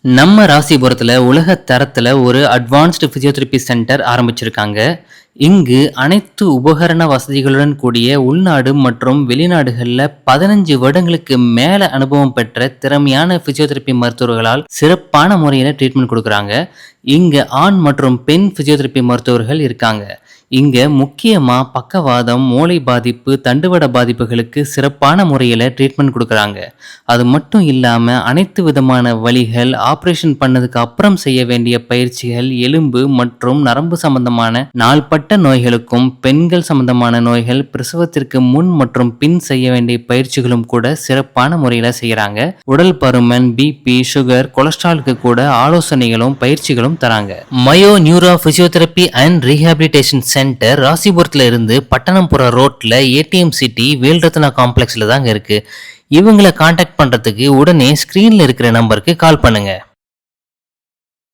நம்ம ராசிபுரத்துல உலக தரத்துல ஒரு அட்வான்ஸ்டு பிசியோதெரபி சென்டர் ஆரம்பிச்சிருக்காங்க. இங்கு அனைத்து உபகரண வசதிகளுடன் கூடிய உள்நாடு மற்றும் வெளிநாடுகள்ல 15 வருடங்களுக்கு மேல அனுபவம் பெற்ற திறமையான பிசியோதெரபி மருத்துவர்களால் சிறப்பான முறையில ட்ரீட்மெண்ட் கொடுக்குறாங்க. இங்க ஆண் மற்றும் பெண் பிசியோதெரபி மருத்துவர்கள் இருக்காங்க. இங்க முக்கியமா பக்கவாதம், மூளை பாதிப்பு, தண்டுவட பாதிப்புகளுக்கு சிறப்பான முறையில ட்ரீட்மெண்ட் கொடுக்குறாங்க. அது மட்டும் இல்லாம அனைத்து விதமான வலிகள், ஆபரேஷன் பண்ணதுக்கு அப்புறம் செய்ய வேண்டிய பயிற்சிகள், எலும்பு மற்றும் நரம்பு சம்பந்தமான நாள்பட்ட நோய்களுக்கும், பெண்கள் சம்பந்தமான நோய்கள், பிரசவத்திற்கு முன் மற்றும் பின் செய்ய வேண்டிய பயிற்சிகளும் கூட சிறப்பான முறையில செய்யறாங்க. உடல் பருமன், பிபி, சுகர், கொலஸ்ட்ராலுக்கு கூட ஆலோசனைகளும் பயிற்சிகளும் தராங்க. Mayo neuro physiotherapy and rehabilitation centre ராசிபுரத்துல இருந்து பட்டணம்புர ரோட்ல ஏடிஎம் சிட்டி வேல்ரத்னா காம்ப்ளெக்ஸ்ல தாங்க இருக்கு. இவங்களை காண்டாக்ட் பண்றதுக்கு உடனே ஸ்கிரீன்ல இருக்கிற நம்பருக்கு கால் பண்ணுங்க.